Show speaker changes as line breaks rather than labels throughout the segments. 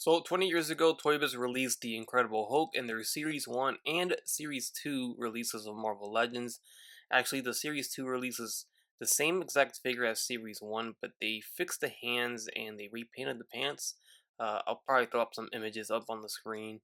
So 20 years ago, Toybiz released The Incredible Hulk in their Series 1 and Series 2 releases of Marvel Legends. Actually, the Series 2 releases the same exact figure as Series 1, but they fixed the hands and they repainted the pants. I'll probably throw up some images up on the screen,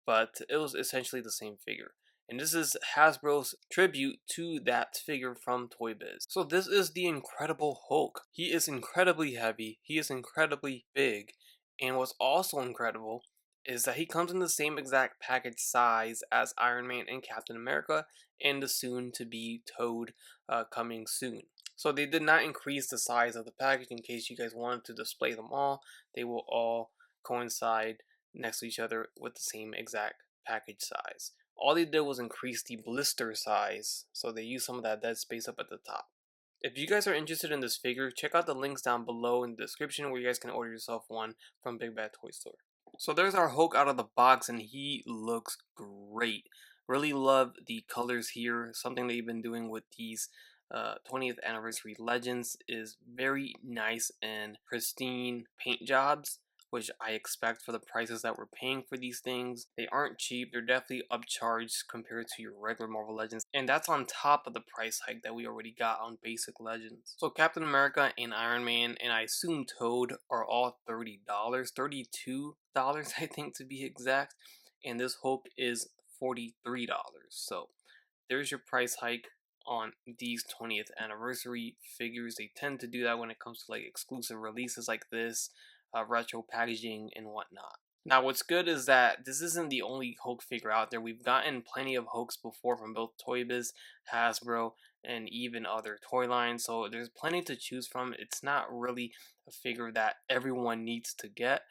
but it was essentially the same figure. And this is Hasbro's tribute to that figure from Toybiz. So this is the Incredible Hulk. He is incredibly heavy, he is incredibly big, and what's also incredible is that he comes in the same exact package size as Iron Man and Captain America and the soon-to-be Toad coming soon. So they did not increase the size of the package in case you guys wanted to display them all. They will all coincide next to each other with the same exact package size. All they did was increase the blister size, so they used some of that dead space up at the top. If you guys are interested in this figure, check out the links down below in the description where you guys can order yourself one from Big Bad Toy Store. So there's our Hulk out of the box and he looks great. Really love the colors here. Something they've been doing with these 20th anniversary legends is very nice and pristine paint jobs, which I expect for the prices that we're paying for these things. They aren't cheap, they're definitely upcharged compared to your regular Marvel Legends, and that's on top of the price hike that we already got on basic Legends. So Captain America and Iron Man, and I assume Toad, are all $30, $32 I think to be exact, and this Hulk is $43. So there's your price hike on these 20th anniversary figures. They tend to do that when it comes to like exclusive releases like this, retro packaging and whatnot. Now what's good is that this isn't the only Hulk figure out there. We've gotten plenty of Hulks before from both Toybiz, Hasbro, and even other toy lines, so there's plenty to choose from. It's not really a figure that everyone needs to get,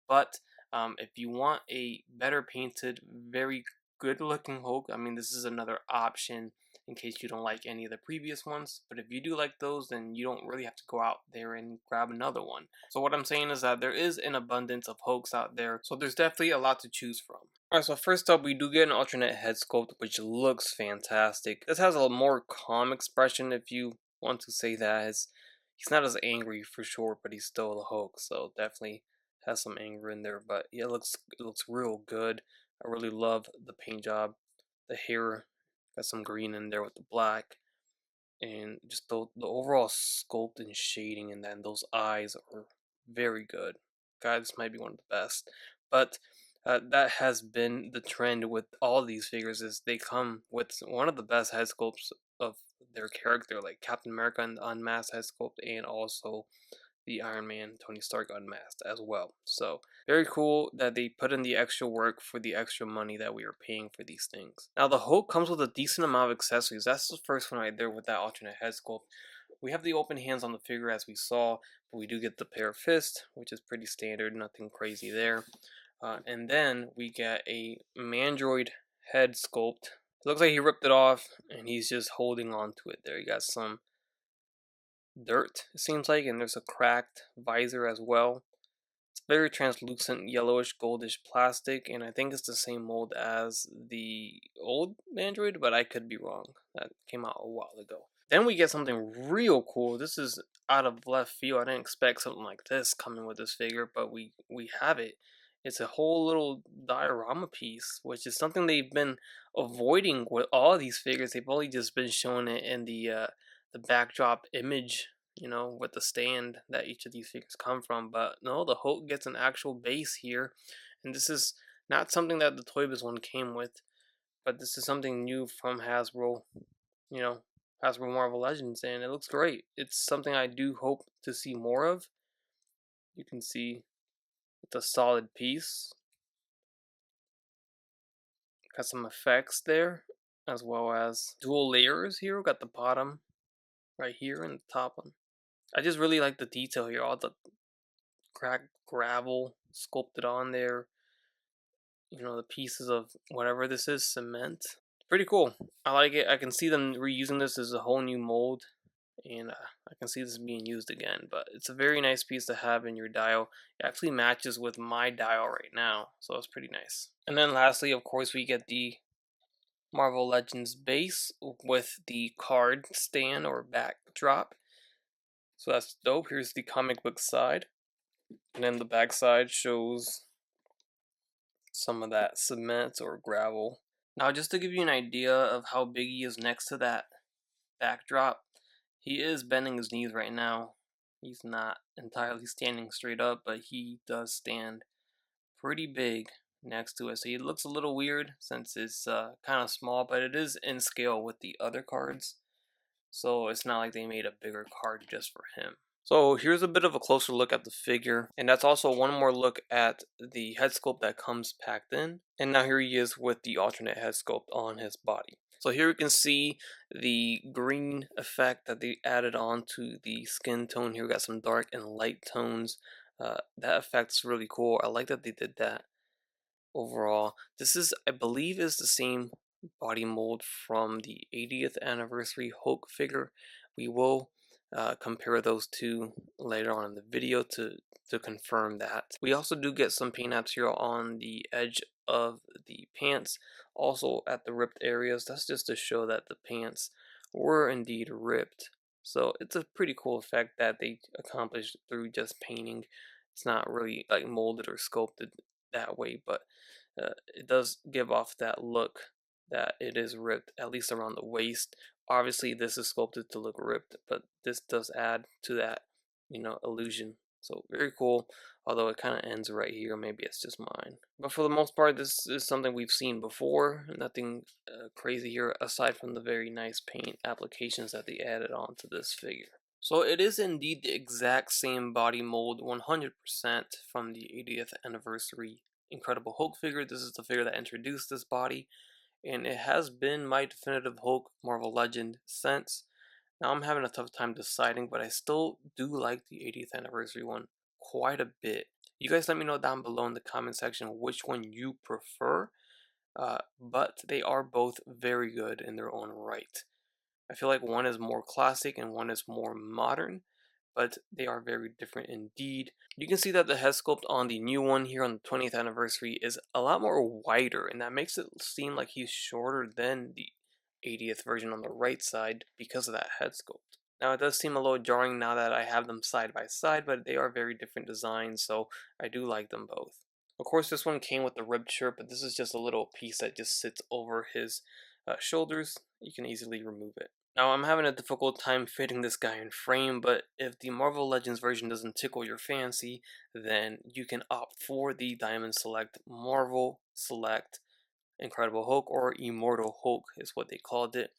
but if you want a better painted, very good looking Hulk, I mean, this is another option in case you don't like any of the previous ones. But if you do like those, then you don't really have to go out there and grab another one. So what I'm saying is that there is an abundance of Hulks out there, so there's definitely a lot to choose from. Alright, so first up we do get an alternate head sculpt, which looks fantastic. This has a more calm expression, if you want to say that. He's not as angry for sure, but he's still the Hulk, so definitely has some anger in there. But yeah, it looks real good. I really love the paint job. The hair got some green in there with the black, and just the overall sculpt and shading, and then those eyes are very good. God, this might be one of the best. But that has been the trend with all these figures, is they come with one of the best head sculpts of their character, like Captain America and the unmasked head sculpt, and also the Iron Man Tony Stark unmasked as well. So very cool that they put in the extra work for the extra money that we are paying for these things. Now the Hulk comes with a decent amount of accessories. That's the first one right there with that alternate head sculpt. We have the open hands on the figure as we saw, but we do get the pair of fists, which is pretty standard, nothing crazy there. And then we get a Mandroid head sculpt. It looks like he ripped it off and he's just holding on to it there. You got some dirt, it seems like, and there's a cracked visor as well. It's very translucent yellowish goldish plastic, and I think it's the same mold as the old Android, but I could be wrong. That came out a while ago. Then we get something real cool. This is out of left field. I didn't expect something like this coming with this figure, but we have it. It's a whole little diorama piece, which is something they've been avoiding with all these figures. They've only just been showing it in the backdrop image, you know, with the stand that each of these figures come from. But no, the Hulk gets an actual base here, and this is not something that the Toybiz one came with, but this is something new from Hasbro, you know, Hasbro Marvel Legends, and it looks great. It's something I do hope to see more of. You can see it's a solid piece. Got some effects there, as well as dual layers here. We got the bottom right here and the top one. I just really like the detail here, all the cracked gravel sculpted on there. You know, the pieces of whatever this is, cement. Pretty cool. I like it. I can see them reusing this as a whole new mold, and I can see this being used again. But it's a very nice piece to have in your dial. It actually matches with my dial right now, so it's pretty nice. And then lastly, of course, we get the Marvel Legends base with the card stand or backdrop. So that's dope. Here's the comic book side. And then the back side shows some of that cement or gravel. Now, just to give you an idea of how big he is next to that backdrop, he is bending his knees right now. He's not entirely standing straight up, but he does stand pretty big next to it. So he looks a little weird since it's kind of small, but it is in scale with the other cards. So it's not like they made a bigger card just for him. So here's a bit of a closer look at the figure, and that's also one more look at the head sculpt that comes packed in. And now here he is with the alternate head sculpt on his body. So here we can see the green effect that they added on to the skin tone. Here we got some dark and light tones. That effect is really cool. I like that they did that. Overall, this is, I believe, is the same body mold from the 80th anniversary Hulk figure. We will compare those two later on in the video to confirm that. We also do get some paint apps here on the edge of the pants, also at the ripped areas. That's just to show that the pants were indeed ripped. So it's a pretty cool effect that they accomplished through just painting. It's not really like molded or sculpted that way, but it does give off that look that it is ripped, at least around the waist. Obviously, this is sculpted to look ripped, but this does add to that, illusion. So very cool, although it kind of ends right here. Maybe it's just mine. But for the most part, this is something we've seen before. Nothing crazy here, aside from the very nice paint applications that they added on to this figure. So it is indeed the exact same body mold, 100% from the 80th anniversary Incredible Hulk figure. This is the figure that introduced this body, and it has been my definitive Hulk Marvel Legend since. Now I'm having a tough time deciding, but I still do like the 80th anniversary one quite a bit. You guys let me know down below in the comment section which one you prefer, but they are both very good in their own right. I feel like one is more classic and one is more modern, but they are very different indeed. You can see that the head sculpt on the new one here on the 20th anniversary is a lot more wider, and that makes it seem like he's shorter than the 80th version on the right side because of that head sculpt. Now it does seem a little jarring now that I have them side by side, but they are very different designs, so I do like them both. Of course, this one came with the ribbed shirt, but this is just a little piece that just sits over his shoulders. You can easily remove it. Now I'm having a difficult time fitting this guy in frame, but if the Marvel Legends version doesn't tickle your fancy, then you can opt for the Diamond Select Marvel Select Incredible Hulk, or Immortal Hulk is what they called it.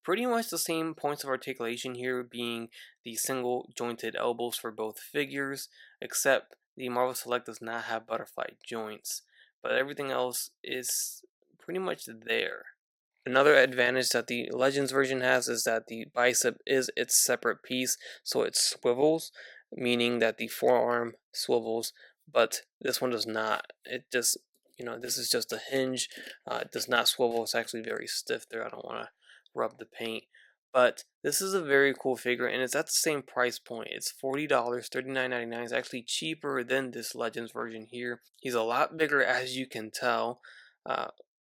Pretty much the same points of articulation here, being the single jointed elbows for both figures, except the Marvel Select does not have butterfly joints, but everything else is pretty much there. Another advantage that the Legends version has is that the bicep is its separate piece, so it swivels, meaning that the forearm swivels, but this one does not. It just, this is just a hinge. It does not swivel. It's actually very stiff there. I don't want to rub the paint. But this is a very cool figure, and it's at the same price point. It's $40, $39.99. It's actually cheaper than this Legends version here. He's a lot bigger, as you can tell.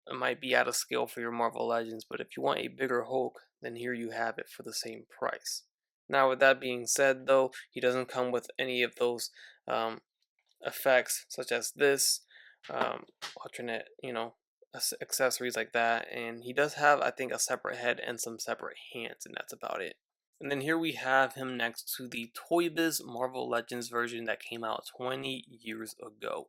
It might be out of scale for your Marvel Legends, but if you want a bigger Hulk, then here you have it for the same price. Now, with that being said, though, he doesn't come with any of those effects, such as this, alternate, accessories like that, and he does have, I think, a separate head and some separate hands, and that's about it. And then here we have him next to the Toybiz Marvel Legends version that came out 20 years ago.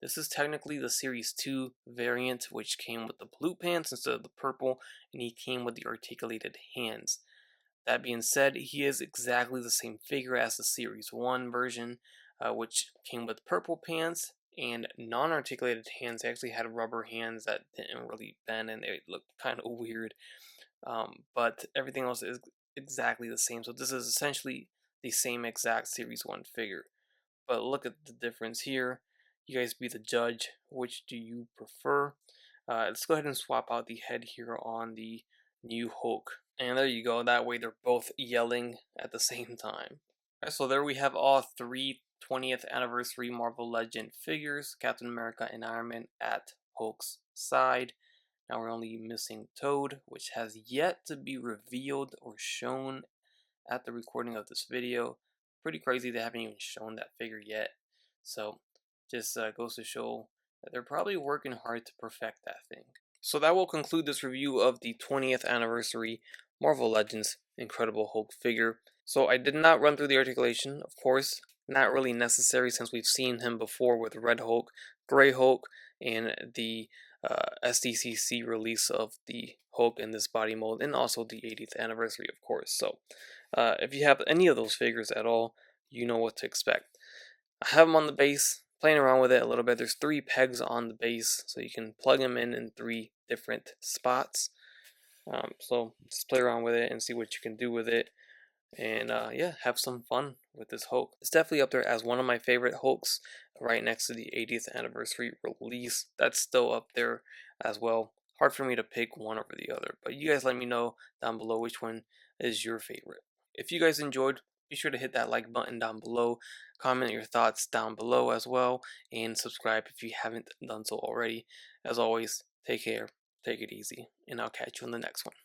This is technically the Series 2 variant, which came with the blue pants instead of the purple, and he came with the articulated hands. That being said, he is exactly the same figure as the Series 1 version, which came with purple pants and non-articulated hands. They actually had rubber hands that didn't really bend and they looked kind of weird, but everything else is exactly the same. So this is essentially the same exact Series 1 figure. But look at the difference here. You guys be the judge. Which do you prefer? Let's go ahead and swap out the head here on the new Hulk. And there you go. That way they're both yelling at the same time. Alright, so there we have all three 20th anniversary Marvel Legend figures. Captain America and Iron Man at Hulk's side. Now we're only missing Toad, which has yet to be revealed or shown at the recording of this video. Pretty crazy they haven't even shown that figure yet. So just goes to show They're probably working hard to perfect that thing. So that will conclude this review of the 20th anniversary Marvel Legends Incredible Hulk figure. So I did not run through the articulation, of course, not really necessary since we've seen him before with Red Hulk, Gray Hulk, and the SDCC release of the Hulk in this body mold, and also the 80th anniversary, of course. So if you have any of those figures at all, you know what to expect. I have them on the base, playing around with it a little bit. There's 3 pegs on the base, so you can plug them in 3 different spots. So just play around with it and see what you can do with it. And yeah, have some fun with this Hulk. It's definitely up there as one of my favorite Hulks, right next to the 80th anniversary release. That's still up there as well. Hard for me to pick one over the other, but you guys let me know down below which one is your favorite. If you guys enjoyed, be sure to hit that like button down below, comment your thoughts down below as well, and subscribe if you haven't done so already. As always, take care, take it easy, and I'll catch you in the next one.